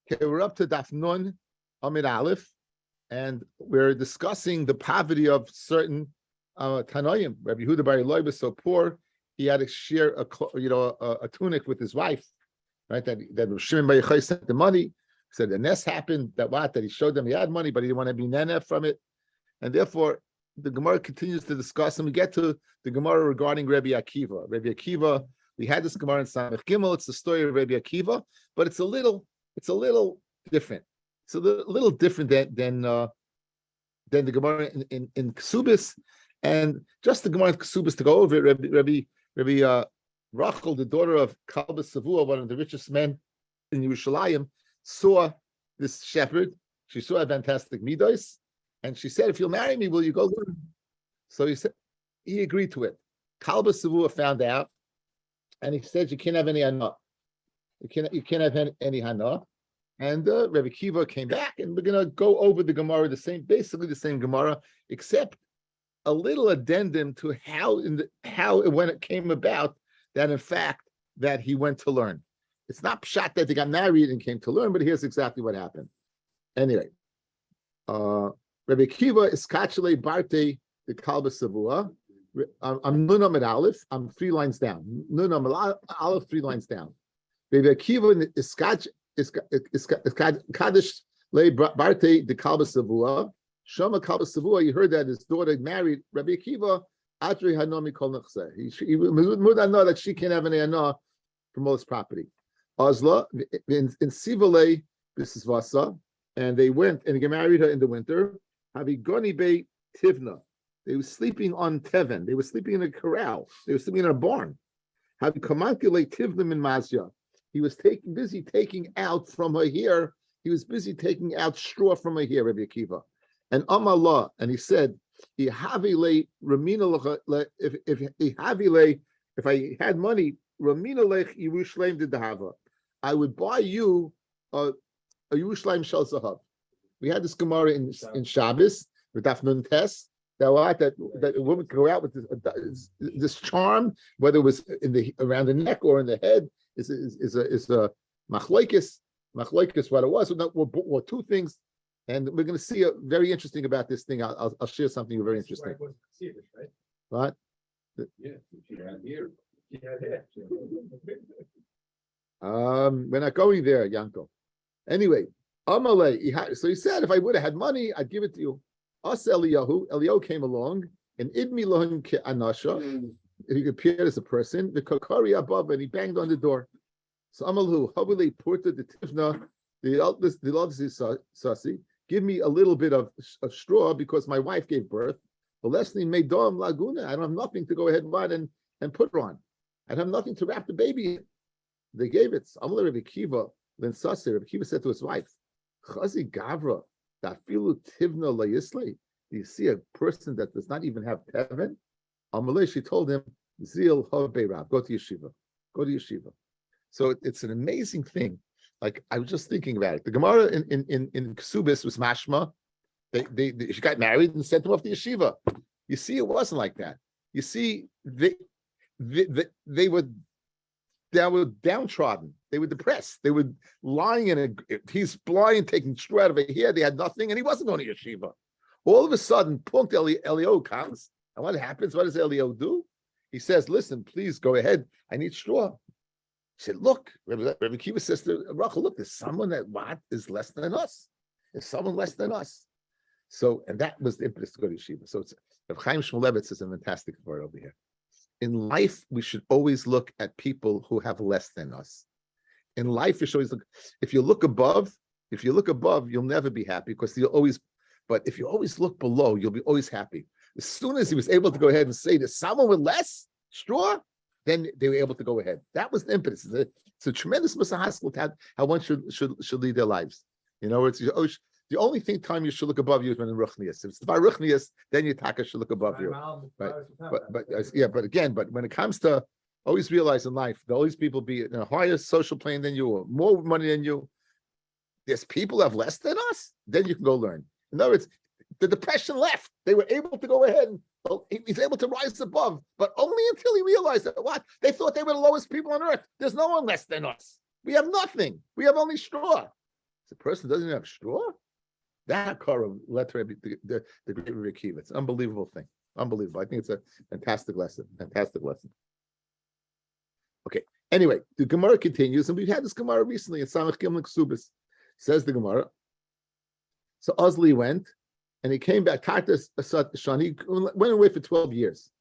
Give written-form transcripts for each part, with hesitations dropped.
Okay, we're up to Daf Nun Amid Aleph, and we're discussing the poverty of certain Tanoim. Rabbi Yehuda Bar Eloi was so poor, he had to share a tunic with his wife, right? That Shimon Bar Yochai sent the money. Said the nest happened that he showed them he had money, but he didn't want to be nene from it, and therefore the Gemara continues to discuss, and we get to the Gemara regarding Rabbi Akiva. Rabbi Akiva, we had this Gemara in Samech Gimel. It's the story of Rabbi Akiva, but it's a little different. It's a little different than the Gemara in Ksubis, and just the Gemara in Ksubis to go over it. Rabbi Rachel, the daughter of Kalba Savua, one of the richest men in Yerushalayim, saw this shepherd. She saw a fantastic midos, and she said, "If you'll marry me, will you go learn?" So he agreed to it. Kalba Savua found out, and he said, "You can't have any hana. You can't have any hana." And Rabbi Kiva came back, and we're going to go over the Gemara, basically the same Gemara, except a little addendum to when it came about that in fact that he went to learn. It's not pshat that they got married and came to learn, but here's exactly what happened. Anyway, Rabbi Kiva is kachele barte the kalba savua. I'm nun amid aleph. I'm 3 lines down. Nun amid aleph, 3 lines down. Rabbi Kiva is Kaddish lay Barte the Kalba Savua. Shama Kalba Savua, you heard that his daughter married Rabbi Akiva. Atri Hanomi Kol Nechse. He would know that she can't have any Hana from all his property. Azla in Sivale, this is Vasa, and they went and he married her in the winter. Havigoni Be Tivna. They were sleeping on Teven. They were sleeping in a corral. They were sleeping in a barn. Havikamakile Tivna in Mazia. He was busy taking out from her hair. He was busy taking out straw from her hair, Rabbi Akiva. And Amallah, and he said, if I had money, I would buy you a Yerushalayim Shel Zahav. We had this Gemara in Shabbos with Daf Nun Tes that a woman could go out with this charm, whether it was around the neck or in the head. Is a machlokes what it was. Were 2 things, and we're going to see very interesting about this thing. I'll share something very interesting. Right? What? Yeah, she had here. She had here. We're not going there, Yanko. Anyway, Amalei. So he said, if I would have had money, I'd give it to you. Us Eliyahu came along, and idmi lohim ke anasha. He appeared as a person, the kokari above, and he banged on the door. So Amalhu, Havile Porta the Tivna, the eldest Sasi, give me a little bit of straw because my wife gave birth. The Leslie made Dom Laguna. I don't have nothing to go ahead and run and put her on. I have nothing to wrap the baby in. They gave it. Amal Rabbi Kiva, then Sasi, Rabbi Kiva said to his wife, Chazi Gavra, Dafilu Tivna Layisli. Do you see a person that does not even have Teven? Amalei, she told him, Zil Habeirab, go to yeshiva. So it's an amazing thing. Like I was just thinking about it. The Gemara in Ksubis was mashma. She got married and sent him off to yeshiva. You see, it wasn't like that. You see, they were downtrodden. They were depressed. They were lying he's blind, taking straw out of a hair. They had nothing, and he wasn't going to yeshiva. All of a sudden, Punkt Elio comes. And what happens? What does Elio do? He says, listen, please go ahead. I need straw. He said, look, Rabbi Kiva says to Rachel, look, there's someone that is less than us. There's someone less than us. So, and that was the impetus to go to yeshiva. So Rav Chaim Shmulevitz is a fantastic word over here. In life, we should always look at people who have less than us. In life, you should always look, if you look above, you'll never be happy but if you always look below, you'll be always happy. As soon as he was able to go ahead and say to someone with less straw, then they were able to go ahead. That was the impetus. It's a tremendous misahaskel how one should lead their lives. You know, it's the only time you should look above you is when in ruchnias. If it's by ruchnias, then your taka should look above you. Right? But when it comes to always realize in life, there'll always people be in a higher social plane than you, or more money than you. There's people who have less than us. Then you can go learn. In other words, the depression left. They were able to go ahead and he's able to rise above, but only until he realized that they thought they were the lowest people on earth. There's no one less than us. We have nothing. We have only straw. The person doesn't even have straw. That Korah led to the great Rabbi Akiva. It's an unbelievable thing. Unbelievable. I think it's a fantastic lesson. Fantastic lesson. Okay. Anyway, the Gemara continues, and we've had this Gemara recently in Samach Gimel Ksubis. Says the Gemara. So Ozli went, and he came back. Tartas Shani went away for 12 years.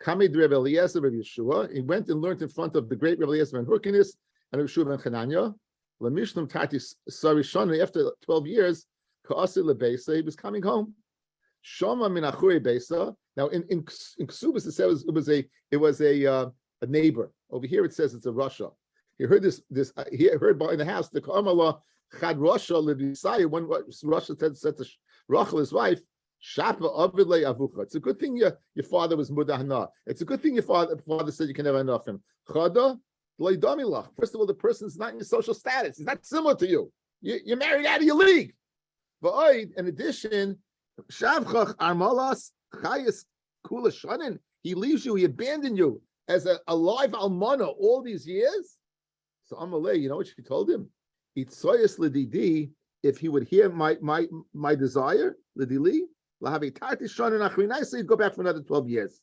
Kamid Rebbe Eliezer Rebbe Yeshua. He went and learned in front of the great Rebbe Eliezer ben Hurkinis and Rebbe Yeshua ben Chananya. Lemishlam Tartis Sari Shani. After 12 years, Ka'asi Lebeisa, he was coming home. Shoma min Achure Beisa. Now in Ksubis it says it was a neighbor. Over here it says it's a Russia. He heard this. He heard in the house the Kamala Chad Russia Lebisai. When Russia said to Rachel, his wife, Shapa Avidle Avucha. It's a good thing your father was Mudahna. It's a good thing your father said you can never enough him. Chada Loidamilach. First of all, the person's not in your social status. He's not similar to you. You're married out of your league. But in addition, Shavchach Armalas Chayas Kula Shanin. He leaves you. He abandoned you as a live almana all these years. So Amalei, you know what she told him? Itzoyas Lididi. If he would hear my desire, Lidili, Lahavi Tati Shanin Achri nicely, he'd go back for another 12 years.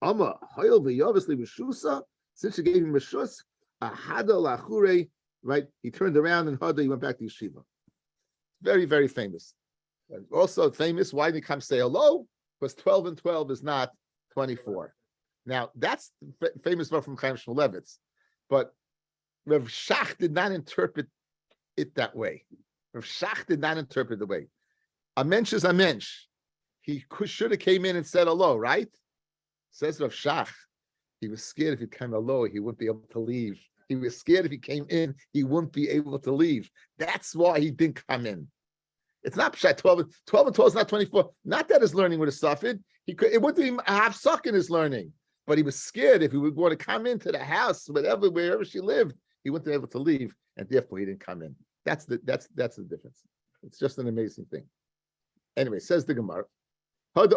Amma Hoyel V'Yovasli Mishusa. Since she gave him Mishus, Ahada Lachure. Right? He turned around and Hada. He went back to yeshiva. Very, very famous. And also famous, why did he come say hello? Because 12 and 12 is not 24. Now, that's famous from Chaim Shmulevitz. But Rav Shach did not interpret it that way. Rav Shach did not interpret the way. A mensch is a mensch. He should have came in and said hello, right? Says Rav Shach. He was scared if he came hello, he wouldn't be able to leave. He was scared if he came in, he wouldn't be able to leave. That's why he didn't come in. It's not pshat 12 and 12 is not 24. Not that his learning would have suffered. It wouldn't be a half suck in his learning. But he was scared if he would want to come into the house, wherever she lived, he wouldn't be able to leave, and therefore he didn't come in. That's the difference. It's just an amazing thing. Anyway, says the Gemara. If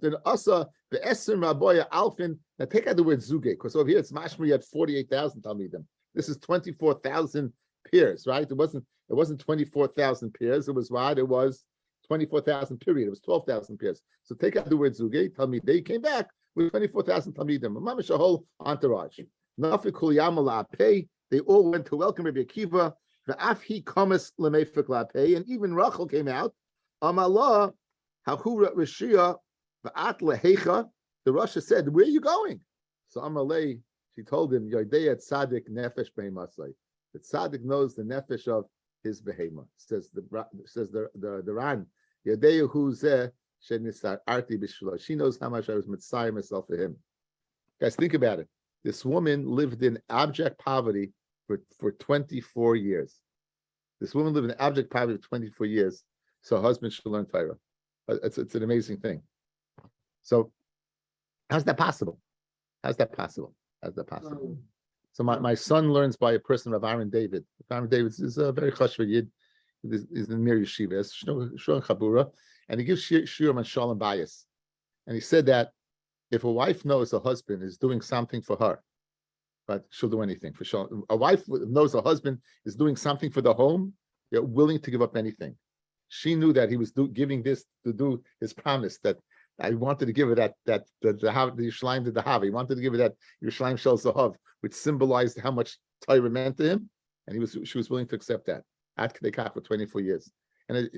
the asa the eser maboya alfin, now take out the word zuge, because over here it's mashmi at 48,000 talmidim. This is 24,000 pairs, right? It wasn't 24,000 pairs. It was what? It was 24,000 period. It was 12,000 pairs. So take out the word zuge. Talmid. They came back with 24,000 talmidim. Mamish a whole entourage. Nafikul yamala pay. They all went to welcome Rabbi Akiva. The afhi kamas lemefik la pay, and even Rachel came out. Amalah hahura rishia. The Russia said, "Where are you going?" So Amalei, she told him, "Yodei tzaddik nefesh behemasai." The tzaddik knows the nefesh of his behema. Says the Ran, "Yodei huzeh shenisar arti b'shlo." She knows how much I was mitzayim myself for him. Guys, think about it. This woman lived in abject poverty for 24 years. This woman lived in abject poverty for 24 years. So her husband should learn Torah. It's an amazing thing. So, how's that possible? So my son learns by a person of Aaron David. Aaron David is a very chashva yid. He's in Mir Yeshiva, Shon Chabura, and he gives shiur on shalom bayis. And he said that if a wife knows her husband is doing something for her, but she'll do anything for shalom. A wife knows her husband is doing something for the home, they're willing to give up anything. She knew that he was giving this to do his promise that I wanted to give her the Yerushalayim to the Hav. He wanted to give her that Yerushalayim Shel Zahav, which symbolized how much Torah meant to him, and she was willing to accept that. At Kedekach for 24 years, and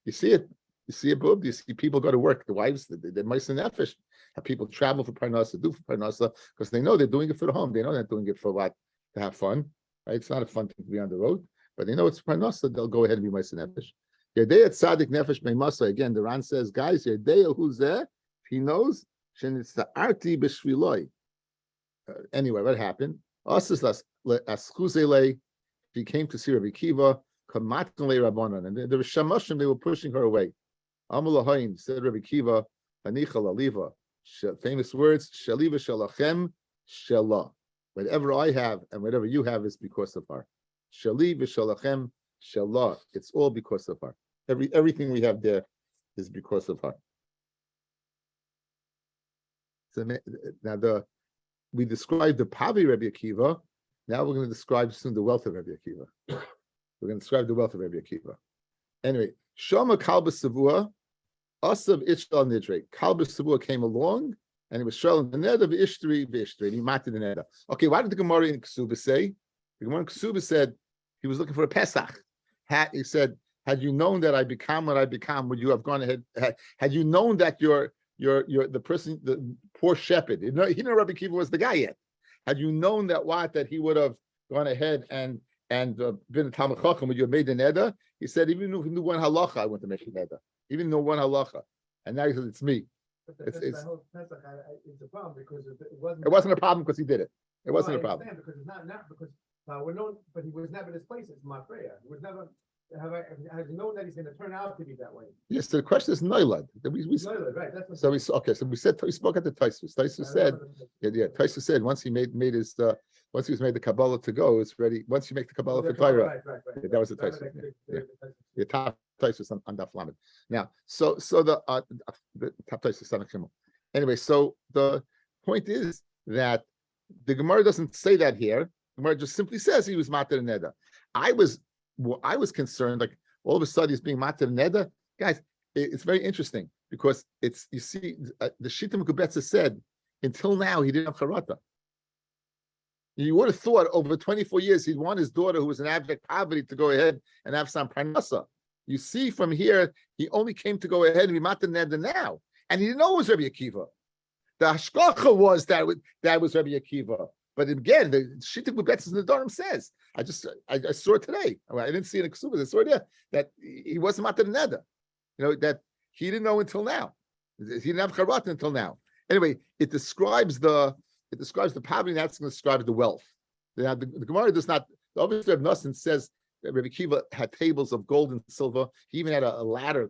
you see it, Bub. You see people go to work. The wives, they're meiser nefesh. Have people travel for parnasa, do for parnasa, because they know they're doing it for the home. They know they're doing it for what? To have fun, right? It's not a fun thing to be on the road, but they know it's parnasa. They'll go ahead and be meiser nefesh. Yedei tzaddik nefesh meimasa. Again, the Ran says, guys, Yedei who's there? He knows. It's the arti b'shviloi. Anyway, what happened? He came to see Rabbi Akiva. And the Shamashim, they were pushing her away. Amulahain said Rabbi Akiva, Anichal Aliva. Famous words, Shaliva Shalachem Shalah. Whatever I have and whatever you have is because of her. Shaliva Shalachem Shalah. It's all because of her. Everything we have there is because of her. So now we described the Pavi Rabbi Akiva. Now we're going to describe soon the wealth of Rabbi Akiva. We're going to describe the wealth of Rabbi Akiva. Anyway, Shama Kalba Savua, Asav Ishtal Nidre. Kalba Savua came along and he was shreling the Neda of Ishtri, and he matted the Neda. Okay, why did the Gemara in Ksuba say? The Gemara in Ksuba said he was looking for a Pesach. He said, had you known that I become what I become, would you have gone ahead? Had you known that you're the person, the poor shepherd, he didn't know Rabbi Akiva was the guy yet. Had you known that he would have gone ahead and been a Talmid Chacham, would you have made the Neda? He said, even if you knew one halacha, I wouldn't have made the Neda. Even though one halacha. And now he says, it's me. It's a problem because it wasn't a problem because he did it. It wasn't a problem. Because it's not because we're known, but he was never displaced. It's my prayer. It was never. Has known that he's going to turn out to be that way. Yes, so the question is Noilad. Noilad, right? That's so we spoke at the Taisus. Taisus said, Taisus said once he made his once he was made the Kabbalah to go, it's ready. Once you make the Kabbalah for Torah, that was the Taisus. The top Taisus on Daf Lamed. Now, so the top Taisus on Kimmel. Anyway, so the point is that the Gemara doesn't say that here. The Gemara just simply says he was Mater Neda. I was concerned, like all of a sudden he's being Mater Neda. Guys, it's very interesting because it's, you see, the Shittim Kubetza said until now he didn't have Charata. You would have thought over 24 years he'd want his daughter, who was in abject poverty, to go ahead and have some Parnasa. You see from here, he only came to go ahead and be Mater Neda now. And he didn't know it was Rabbi Akiva. The Hashkacha was that was Rabbi Akiva. But again, the Shittim Kubetza in the Nedarim says, I saw it today. I didn't see it in Ksubas. I saw it there that he wasn't Mater Neda. You know, that he didn't know until now. He didn't have Charata until now. Anyway, it describes the poverty, and that's going to describe the wealth. Now, the Gemara does not, the obviously of Nassim says that Rabbi Akiva had tables of gold and silver. He even had a ladder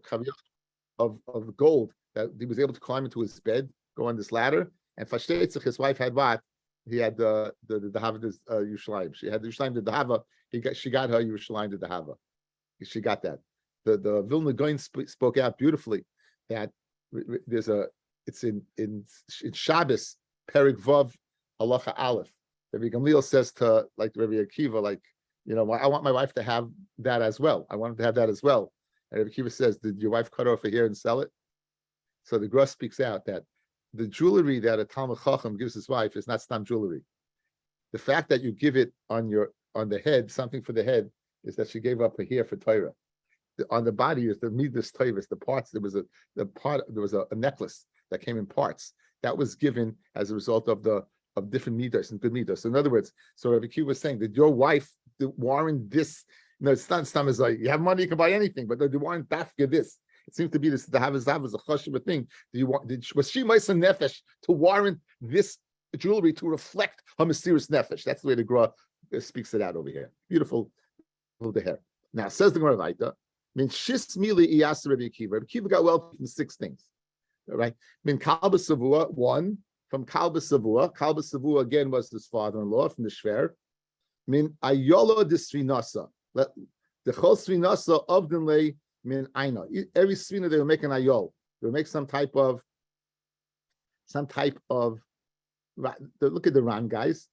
of gold that he was able to climb into his bed, go on this ladder. And Fashtetzich, his wife, had what? He had the Dahava Yerushalayim. She had the Yerushalayim the Dahava. She got her Yerushalayim the Dahava. She got that. The Vilna Gaon spoke out beautifully that it's in Shabbos Perik Vav Halacha Aleph. Rabbi Gamliel says to like Rabbi Akiva, like, you know, I want my wife to have that as well. I want her to have that as well. And Rabbi Akiva says, did your wife cut off her hair and sell it? So the Gross speaks out that the jewelry that a Talmid Chacham gives his wife is not stam jewelry. The fact that you give it on the head, something for the head, is that she gave up her hair for Torah. On the body is the midas Torah, the parts. There was a necklace that came in parts that was given as a result of different midas and good midas. So in other words, so Rabbi Akiva was saying that your wife warrant this. No, it's not stam as like you have money, you can buy anything, but they warrant dafka this. It seems to be this. The Havazav is a chashuv thing. Was she Maisa Nefesh to warrant this jewelry to reflect her mysterious nefesh? That's the way the Gra speaks it out over here. Beautiful, the hair. Now says the Gemara Vaita. Min shis mili iyas Rabbi Akiva. Rabbi Akiva got wealth from 6 things. All right. Min kalba savua 1 from kalba savua. Kalba savua again was his father-in-law from the Shver. Min ayola disrinasa. The chol srinasa of the lay. Min aina. Every svina they will make an ayol. They will make some type of. Look at the ran, guys.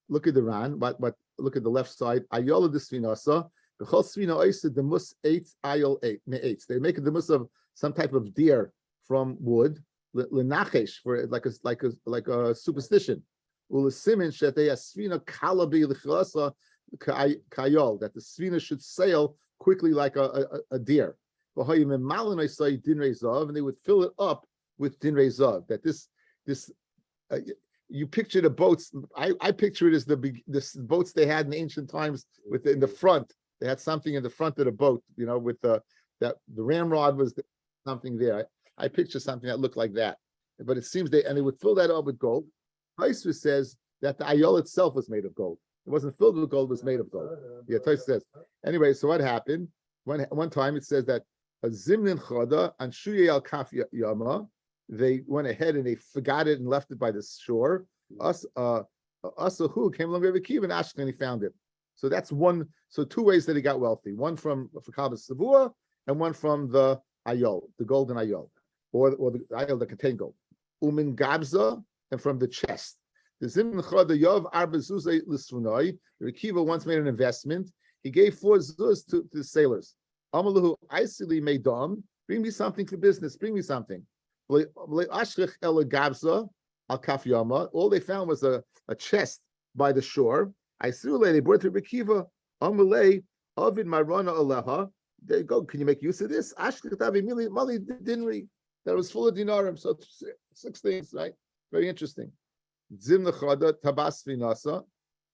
Look at the ran. But look at the left side. Ayola the svinasa. The whole svina oisa the mus 8 ayol 8 me-8. They make the mus of some type of deer from wood. Lenachesh for like a superstition. Ulesimin shetei svina kalabi l'chlasa kayol, that the svina should sail quickly like a deer. And they would fill it up with dinrei zav. That this you picture the boats. I picture it as the boats they had in ancient times in the front. They had something in the front of the boat, you know, with the ramrod was something there. I picture something that looked like that. But it seems they would fill that up with gold. Taisva says that the ayol itself was made of gold. It wasn't filled with gold; it was made of gold. Yeah, Taisva says. Anyway, so what happened? One time it says that a zimnin chada and shuye al kaf yama. They went ahead and they forgot it and left it by the shore. Asahu came along Rabbi Akiva and Ashkelon, and he found it. So that's one. So 2 ways that he got wealthy: one from Kalba Savua, and one from the ayol, the golden ayol, or the ayol that contained gold. Umin gabza, and from the chest. The Zimcha the Yov Arba Zuzay Lisfunoi. Rabbi Akiva once made an investment. He gave 4 zuz to the sailors. Amalahu Isili Meidam. Bring me something for business. Bring me something. All they found was a chest by the shore. I they brought to Rabbi Akiva. Amalei Ovid Marana Aleha. There you go. Can you make use of this? Mali dinri that was full of dinarim. So 6 things, right? Very interesting. Zimna chada tabas vinasa.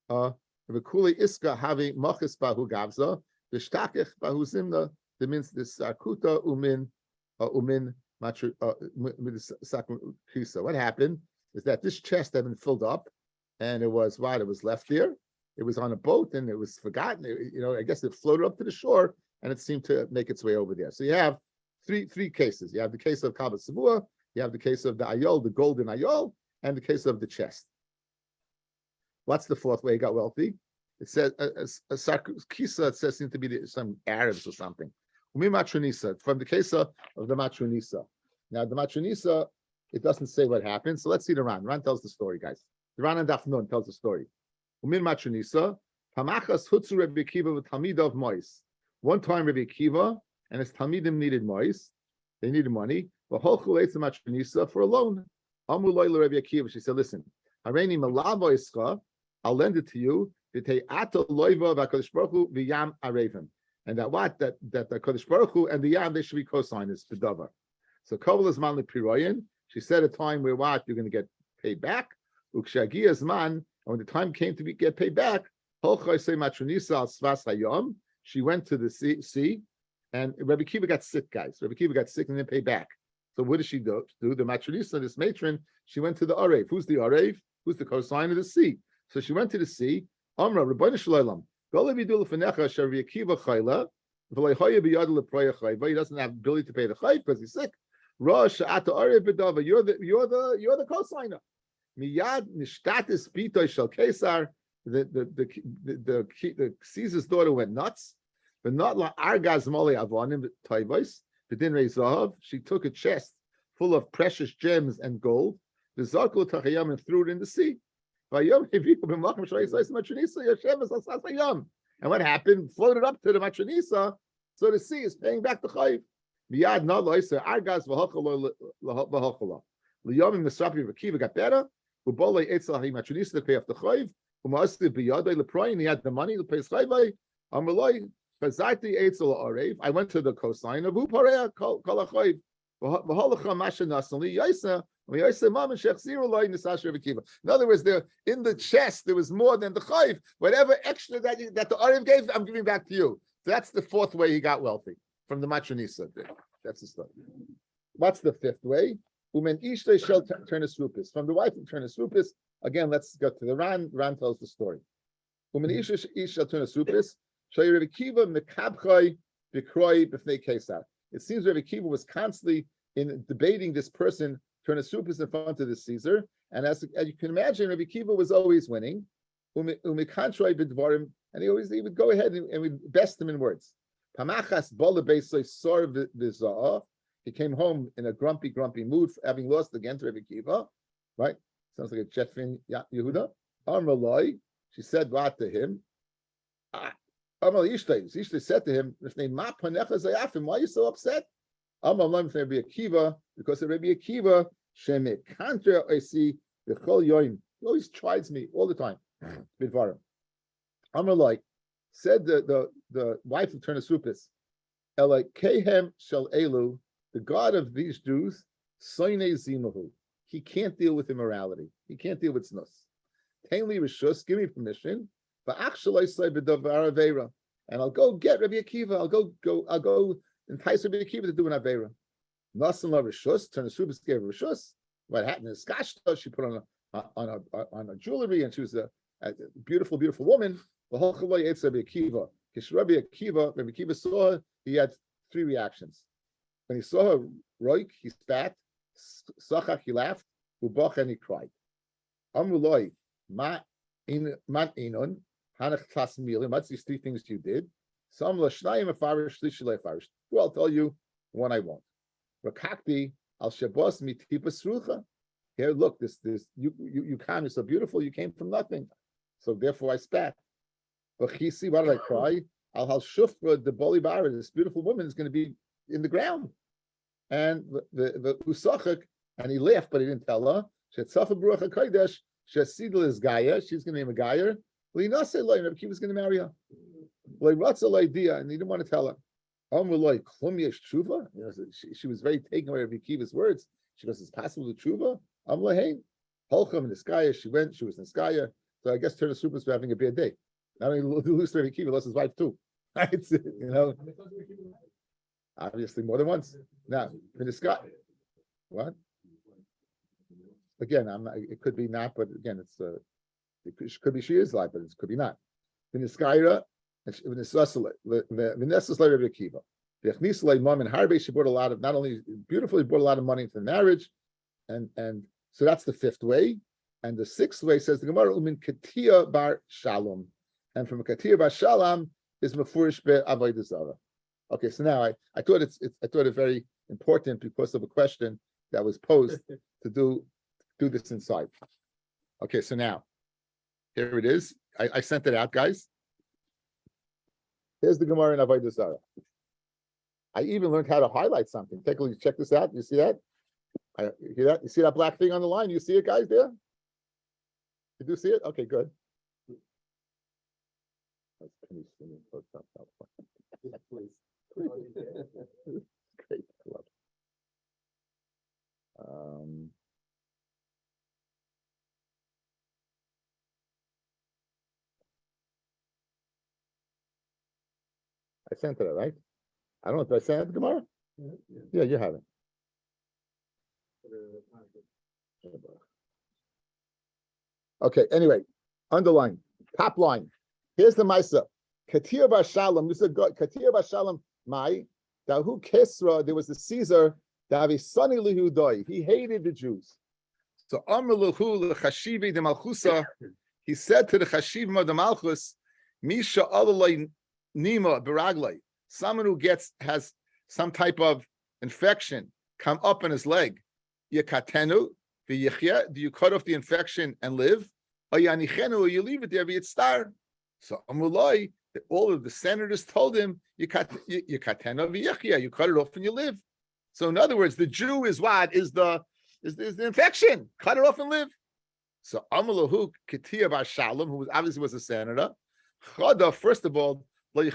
V'kuli iska havi machis bahu gavza. V'shtakich bahu zimna. That means this kuta umin matru sakrisa. What happened is that this chest had been filled up, and it was what? It was left there. It was on a boat, and it was forgotten. I guess it floated up to the shore, and it seemed to make its way over there. So you have three cases. You have the case of Kabbat Savua, you have the case of the Ayol, the golden Ayol, and the case of the chest. What's the 4th way he got wealthy? It says a kisa. It says seems to be some Arabs or something. From the case of the Matronisa. Now the Matronisa, it doesn't say what happened. So let's see the Ran. Ran tells the story, guys. The Ran and Daf Nun tells the story. Umin Matronisa, Hamachas Hutzu Rabbi Akiva with Talmid of Mois. One time Rabbi Akiva and his Talmidim needed Mois. They needed money. But Holchu ate the Matronisa for a loan. Amuloi Rabbi Akiva. She said, listen, Hareini Malavo Ischa, I'll lend it to you. V'tei Ato Loiva v'Akadosh Baruch Hu v'Yam Arevim. And that the Kodesh Baruch Hu and the Yam, they should be co-signers for Davar. So Kovel is man Piroyan. She said a time where what you're going to get paid back. Ukshagi is man, and when the time came to get paid back, she went to the sea, and Rabbi Akiva got sick, guys. Rabbi Akiva got sick and didn't pay back. So what did she do? The Matronisa, this matron, she went to the Arev. Who's the Arev? Who's the co-signer of the sea? So she went to the sea. Amra, Rabbeinu Shalom. He doesn't have ability to pay the chayv because he's sick. You're the co-signer. Miyad nishtatis bitoy shel Kesar. The Caesar's daughter went nuts. But not la argaz mole avonim toivos. B'din reizahav. She took a chest full of precious gems and gold. The zakul tachayam and threw it in the sea. And what happened? Floated up to the Matronisa, so the sea is paying back the chayv. Miyad na loiser argaz v'hachalo v'hachalo. Liyomim Nesrapi Rakiva got better. Ubolei etzel hi Matronisa to pay off the chayv. Umaasli biyadei leproyin. He had the money to pay his chayv. Amaloi chazati etzel arev. I went to the coastline of Upareya kol chayv. V'halacha masha nasali yaisa. In other words, there in the chest there was more than the chayv. Whatever extra that the Arev gave, I'm giving back to you. So that's the 4th way he got wealthy from the Matronisa. That's the story. What's the 5th way? Umen ishtay shel turnus rupis. From the wife of turnus rupis. Again, let's go to the Ran. Ran tells the story. Umen ishtay shel turnus rupis. Shoy Rabbi Akiva mekabchay b'kroi b'fnei Kesar. It seems Rabbi Akiva was constantly in debating this person. Turnus rupis in front of the Caesar, and as you can imagine, Rabbi Akiva was always winning. And he would go ahead and would best him in words. He came home in a grumpy mood, having lost again to Rabbi Akiva. Right? Sounds like a Jetfin Yehuda. Amraloi, she said what to him? Ishtay said to him, why are you so upset? Rabbi Akiva, because of Rabbi Akiva, he always tries me all the time. Amalai said the wife of Turnus Rupis, Kehem Shel Elu, the God of these Jews, Soine Zimahu. He can't deal with immorality. He can't deal with snus. Tainli Rishus, give me permission. And I'll go get Rabbi Akiva. I'll go entice Rabbi Akiva to do an Aveira. Nasan la Rishus, Turnus Rupis gave her Rishus. What happened is Skashta, she put on a jewelry, and she was a beautiful woman. The whole Chalai ate Rabbi Akiva. Rabbi Akiva saw her, he had 3 reactions. When he saw her roik, he spat, Sachach, he laughed, Ubach, and he cried. Amruloi, ma inon, hanach tas milim, what's these 3 things you did? Some lashnayim afarish, shlishi afarish. Well, I'll tell you one I won't. Rakakti al shabos mitipas rucha. Here, look, you come, you're so beautiful, you came from nothing. So therefore I spat. But Chisi, why did I cry? Al Shufra, the Boli Bara, this beautiful woman is going to be in the ground. And the Usachak, and he laughed, but he didn't tell her. Shetzafa Baruch HaKodesh, Shesidl is Gaia, she's going to name a Gaia. Linase Loi, Rabbi Kiva was going to marry her. Loi Ratza Dia, and he didn't want to tell her. Loi Klum Yesh Tshuva. She was very taken away Rabbi Kiva's words. She goes, it's possible to Tshuva? Hey, Holchem in the Skaya, she went, she was in Skaya. So I guess Turner Supers were having a bad day. Not only lost Rabbi Kiva, lost his wife too. Right? Obviously more than once. Now, in the Sky, what? Again, I'm not, it could be not, but again, it could be she is live, but it could be not. In the Skyra, in the Susselit, the Nessus Rabbi Akiva. The Echnisalei mom and Harbe, she brought a lot of, not only beautifully, brought a lot of money into the marriage, and so that's the fifth way. And the sixth way says the Gemara umin katia bar shalom, and from a katia bar shalom is mefurish be avodah zara. Okay, so now I thought I thought it very important because of a question that was posed to do this inside. Okay, so now here it is. I sent it out, guys. Here's the Gemara in avodah zara. I even learned how to highlight something. Take a look. Check this out. You see that? You hear that? You see that black thing on the line? You see it, guys? There? You do see it? Okay, good. Great. I sent it, right? I don't know if I sent it, Gemara. Yeah, you have it. Okay, anyway, underline, top line. Here's the Maisa. Katir Bashalom, you said Katir Bashalom, Dahu Kesra, there was the Caesar, Davisani Lihudoi. He hated the Jews. So Amr Luhu Chashivi de Malchusa, he said to the Chashivim of the Malchus, Misha Alalai Nima Baraglai, someone who has some type of infection come up in his leg. Yakatenu, do you cut off the infection and live? Or you leave it there, star. So Amulai, all of the senators told him, you cut it off and you live. So in other words, the Jew is what? Is the infection. Cut it off and live. So Amalahu Katia Bar Shalom, who obviously was a senator, Chada, first of all, you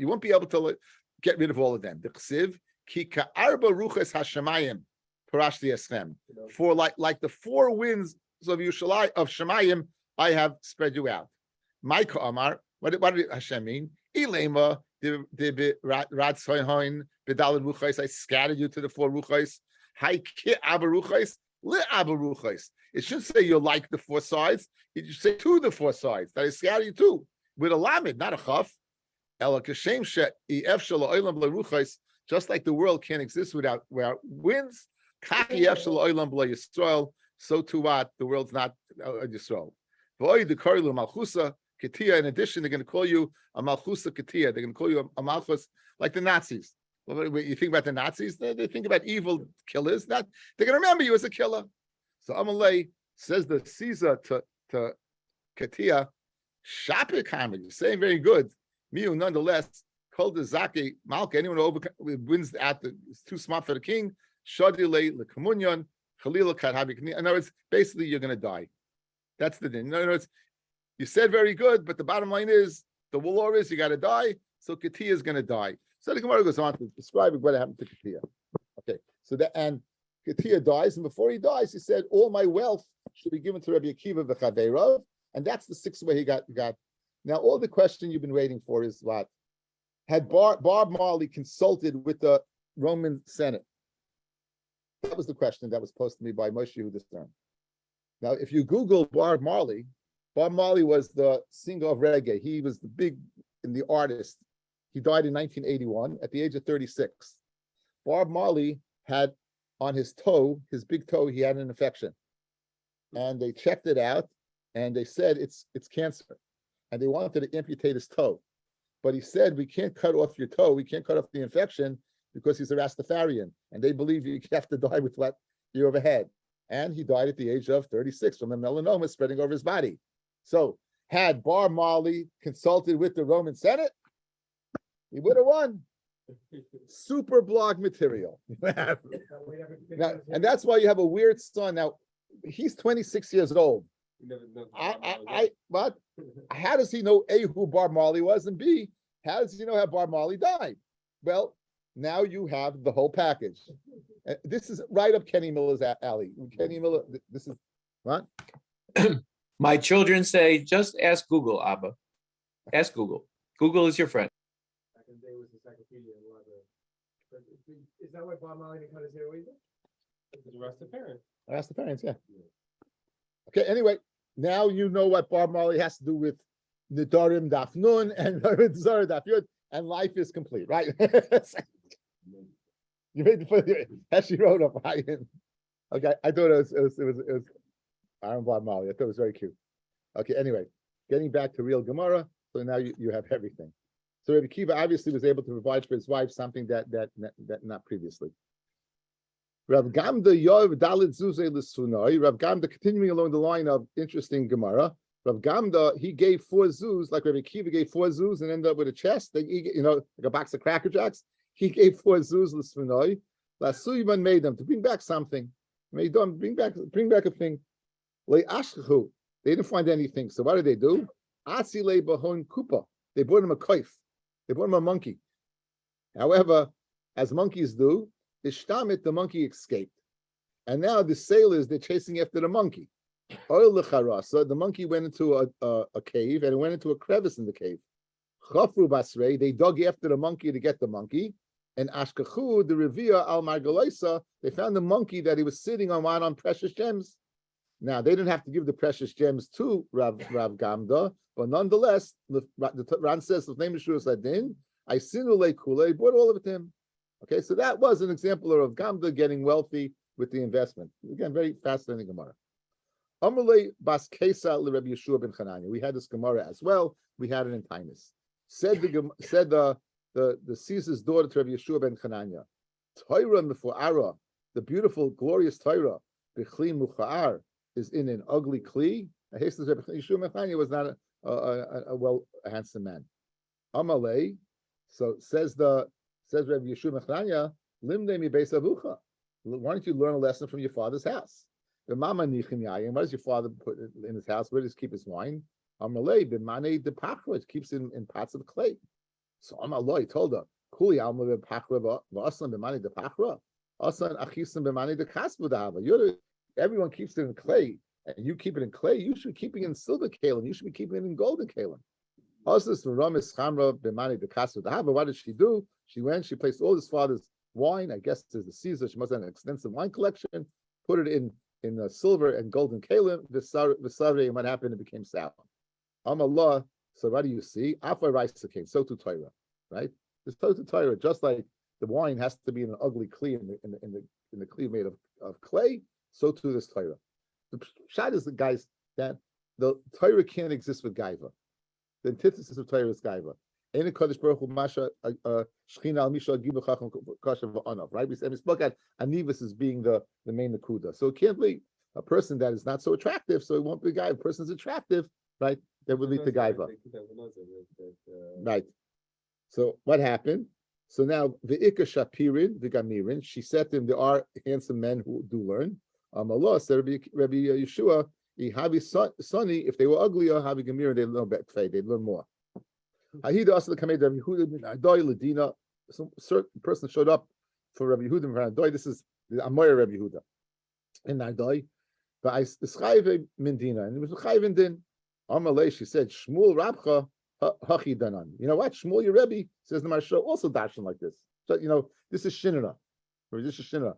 won't be able to get rid of all of them. The Chsiv, Ki Ka'arba Ruches Hashemayim, Parashti Eschem. For like the four winds of Yushalai of Shemayim, I have spread you out. Micah Amar, what did Hashem mean? Ilema, the Rad Soihoin, Bedalad Ruchais, I scattered you to the four Ruchais. Hai Ki Abba Ruchais, Li Abba Ruchais. It should say you like the four sides. It should say to the four sides, that I scattered you to. With a lamed, not a chaf. Just like the world can't exist without winds, so too what? The world's not Yisrael. In addition, they're going to call you a Malchusa Ketia. They're going to call you a Malchus like the Nazis. When you think about the Nazis, they think about evil killers. They're going to remember you as a killer. So Amalei says the Caesar to Ketia, Shapir Kamer, you're saying very good. Miu, nonetheless, called the Zaki Malka, anyone who wins it's too smart for the king. Shadile Lekamunyan, Khalil Kadhabi. In other words, basically you're going to die. That's the thing. In other words, you said very good, but the bottom line is the law is you got to die. So Ketia is going to die. So the Gemara goes on to describe what happened to Ketia. Okay, so and Ketia dies, and before he dies, he said, all my wealth should be given to Rabbi Akiva v'Chaveirav, and that's the sixth way he got. Now, all the question you've been waiting for is what? Had Bob Marley consulted with the Roman Senate? That was the question that was posed to me by Moshe Yehuda Stern. Now, if you Google Bob Marley was the singer of reggae. He was the artist. He died in 1981 at the age of 36. Bob Marley had on his toe, his big toe, he had an infection. And they checked it out, and they said it's cancer. And they wanted to amputate his toe. But he said, we can't cut off your toe, we can't cut off the infection because he's a Rastafarian. And they believe you have to die with what you ever had. and he died at the age of 36 from a melanoma spreading over his body. So had Bar Mali consulted with the Roman Senate, he would have won. Super blog material. Now, and that's why you have a weird son. Now, he's 26 years old. But how does he know A, who Bar Mali was, and B, how does he know how Bar Mali died? Well, now you have the whole package. This is right up Kenny Miller's alley. Kenny Miller, this is what? My children say, just ask Google, Abba. Ask Google. Google is your friend. Back in the day was encyclopedia and a lot of. Is that why Bob Marley cut his hair either? The rest of the parents. I asked the parents, yeah. Okay, anyway, now you know what Bar Marley has to do with Nedarim Daf Nun and Zara Daf Yud, and life is complete, right? You made the as she wrote up. Okay, I thought it was Aaron Bar Marley. I thought it was very cute. Okay, anyway, getting back to real Gemara. So now you have everything. So Rabbi Kiva obviously was able to provide for his wife something that not previously. Rav Gamda Yov Dalit Zuzay L'Sunoi. Rav Gamda, continuing along the line of interesting Gemara. Rav Gamda, he gave 4 zoos, like Rabbi Kiva gave 4 zoos and ended up with a chest. Like a box of Cracker Jacks. He gave 4 zoos L'Sunoi. L'Suyman made them to bring back something. Made them bring back a thing. Le Ashchu. They didn't find anything. So what did they do? Asile Bahon Kupa. They brought him a koif. They brought him a monkey. However, as monkeys do, the shtamit, the monkey escaped. And now the sailors, they're chasing after the monkey. Oil lecharasa, the monkey went into a cave, and it went into a crevice in the cave. Chafru basrei, they dug after the monkey to get the monkey. And ashkachu, the revia al margalaisa, they found the monkey that he was sitting on precious gems. Now, they didn't have to give the precious gems to Rav Gamda, but nonetheless, the Ran says, the name of Shur Sadin, I sinule kula, he brought all of it to him. Okay, so that was an example of Rav Gamda getting wealthy with the investment. Again, very fascinating Gemara. Amalei bas Kesa le Rabbi Yeshua ben Chananya. We had this Gemara as well. We had it in Tainus. Said the Caesar's daughter to Rabbi Yeshua ben Chananya, Torah mefu'ara, the beautiful, glorious Torah, b'chli mucha'ar, is in an ugly kli. Yeshua ben Chananya was not a handsome man. Amalei, so says Rabbi Yeshua ben Chananya, limdei mi beis avucha. Why don't you learn a lesson from your father's house? The mama nichim yayin. What does your father put in his house? Where does he keep his wine? Amalei b'manei de pachra. It keeps in pots of clay. So Amalei told her, Kuli alma b'pachra v'aslan b'manei de pachra. Aslan achislan b'manei de kasbu da'ava. Everyone keeps it in clay, and you keep it in clay. You should be keeping it in silver kalim. You should be keeping it in golden kalim. Aslas v'ramis chamra b'manei de kasbu da'ava. What did she do? She placed all his father's wine. I guess there's the Caesar. She must have an extensive wine collection. Put it in silver and golden kalim. V'sarei, and what happened? It became sour. Amallah. So what do you see? Afa rice came. So to Torah, right? This so to Torah, just like the wine has to be in an ugly kli in the kli made of clay. So too this Torah. The shot is the guys that the Torah can't exist with gaiva. The antithesis of Torah is gaiva. Right? We spoke at anivus as being the main nakuda. So it can't be a person that is not so attractive, so it won't be a guy. If a person is attractive, right, that would lead to gaiva. Right. So what happened? So now the Ika Shapirin, the Gamirin, she said to him, there are handsome men who do learn. Allah said Rabbi Yeshua, Sonny, if they were ugly or Havi Gamirin, they'd learn better, they'd learn more. Some certain person showed up for Rabbi Yehuda. This is the Amoyer Rabbi Yehuda in Nardoi. But I schayve mindina, and it was chayve din. Amalei, she said, Shmuel Rabcha hachi danan. You know what? Shmuel your Rebbe says the Marsha also darshan like this. So this is Shinra. This is Shinra.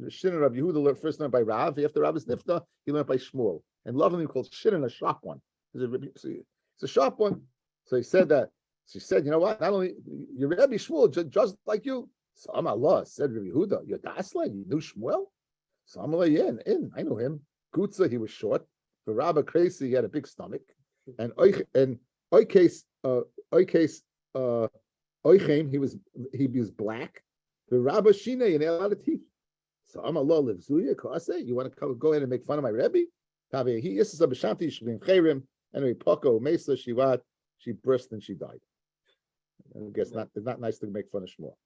Shinra Rabbi Yehuda first learned by Rav. After Rav is Nifta, he learned by Shmuel. And lovingly called Shinra a sharp one. It's a sharp one. So he said that. She said, you know what? Not only your Rebbe Shmuel, just like you. So Allah said, Rabbi Yehuda, you're Dasla, you knew Shmuel? So Amalei, yeah, I know him. Gutza, he was short. For Rabbi Crazy, he had a big stomach. And Oikes, Oichem, he was black. The Rabbi Shine, and he had a lot of teeth. So I'm a law live Zuya Kase. You want to go ahead and make fun of my Rebbe? Tavi, he is a Bishanti Shvim Chayrim. Anyway, Poko Mesa Shivat. She burst and she died. I guess it's not nice to make fun of Shmuel.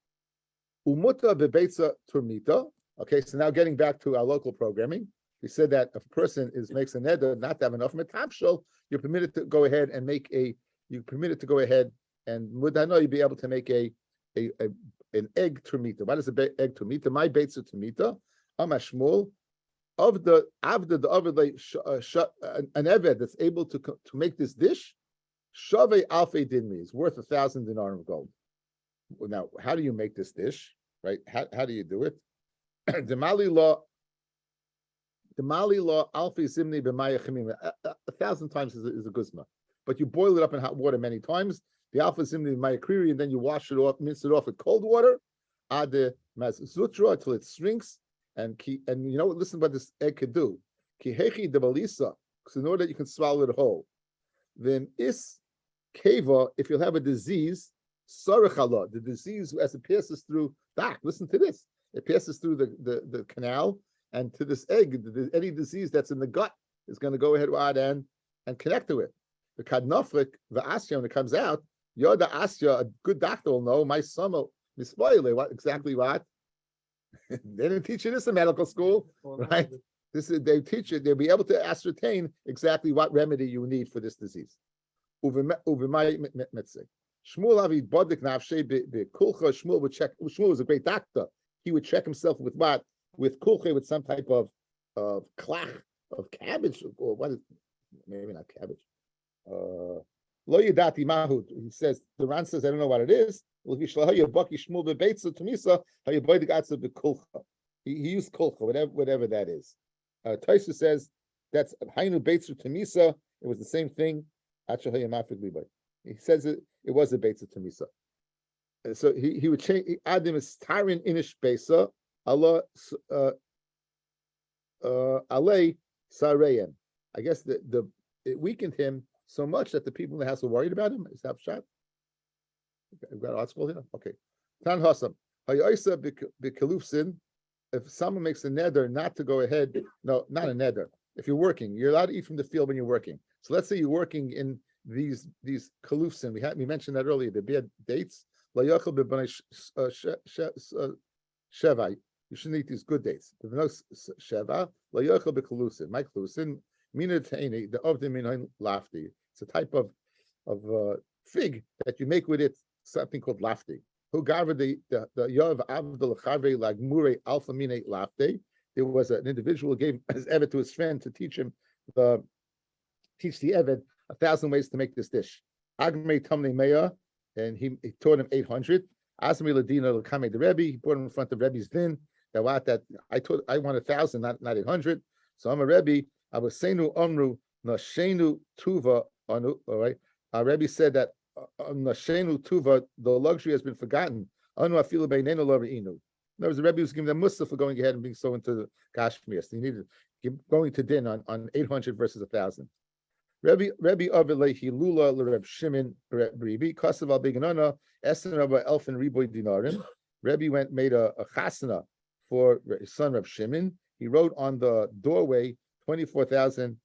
Umuta bebeitza turmita. Okay, so now getting back to our local programming, we said that if a person makes a neder not to have enough metapshel, you're permitted to go ahead and mudano you'd be able to make an egg turmita. What is an egg turmita? My beitza turmita. Amashmul of the an eved that's able to make this dish. Shave alfei dinmi is worth 1,000 dinar of gold. Now, how do you make this dish? Right? How do you do it? The Mali law alfei zimni b'maya chemim. 1,000 times is a guzma, but you boil it up in hot water many times. The alpha zimni b'maya kriri, and then you wash it off, mince it off with cold water. Ade maz zutra until it shrinks. And you know, listen what this egg could do. Ki hechi de balisa, so in order that you can swallow it whole. Then is keva, if you'll have a disease, sarachala, the disease as it passes through. Listen to this. It passes through the canal, and to this egg, any disease that's in the gut is going to go ahead and connect to it. The kadnoflik, the asya, when it comes out, you're the asya, a good doctor will know, my son, what exactly what? They didn't teach you this in medical school, right? They teach you, they'll be able to ascertain exactly what remedy you need for this disease. Shmuel Avi Bodik Nafshe Kulcha. Shmuel would check. Shmuel was a great doctor. He would check himself with what? With kulcha, with some type of klach of cabbage, or what is maybe not cabbage. Lo yidati mahu. He says, the Ran says, I don't know what it is. He used kulcha, whatever that is. Taisu says that's hainu beitzu tamisa. It was the same thing. He says it was a beitzu tamisa. So he would change. Adim is tarin inish beisa Allah alei sareyan. I guess it weakened him so much that the people in the house were worried about him. Is that shot? I've got an article here. Okay. Tan Hasam. Hayaisa bikalufsin. If someone makes a neder not to go ahead, no, not a neder. If you're working, you're allowed to eat from the field when you're working. So let's say you're working in these kalufsin. We mentioned that earlier. The bad dates. Sheva. You shouldn't eat these good dates. Sheva. My kalusin. The of the minhain lafti. It's a type of fig that you make with it something called lafti. Who gathered the Yov Abdul Chavre Lagmure Alpha Mine Lafte. There was an individual who gave his Evet to his friend to teach the Evet 1,000 ways to make this dish. Agme Tamne Meya, and he taught him 800. Asmi Ladina Lakame the Rebbe, he put him in front of Rebbe's din. I want 1,000, not 800. So I'm a Rebbe. I was Senu Omru Nashenu Tuva Anu. All right. Our Rebbe said that Nashenu Tuva, the luxury has been forgotten. Anu Afilu Beinenu Loreinu. There was a Rebbe who was giving them mussar for going ahead and being so into the Kashmir. So he needed going to din on 800 versus 1,000. Rebbe Avilei Hilula Reb Shimon Rebbe Kasav al Beganana Essen Rabbi Elfin Riboy Dinarim. Rebbe made a chasana for his son Reb Shimon. He wrote on the doorway 24,000,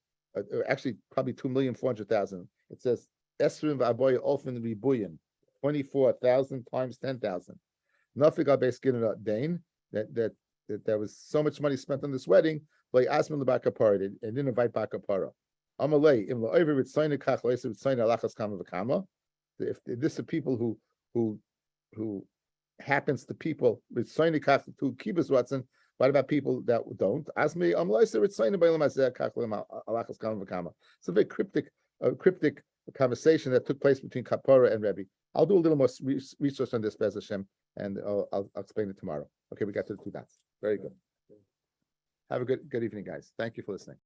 actually probably 2,400,000. It says Esrim v'Aboy Elfin Riboyin, 24,000 times 10,000. Nothing base getting Dane that there was so much money spent on this wedding, but Asman Labakapara and didn't invite Bakapara. Amalei im la'over with sign a kach loiser with sign a lachas kama v'kama. If this are people who happens to people with sign a kach to kibus watson, what about people that don't? Asmi amloiser with sign a bailam aseh kach lachas kama v'kama. It's a very cryptic conversation that took place between Kapara and Rebbe. I'll do a little more research on this, Bez Hashem, and I'll explain it tomorrow. Okay, we got to the 2 dots. Very good. Have a good evening, guys. Thank you for listening.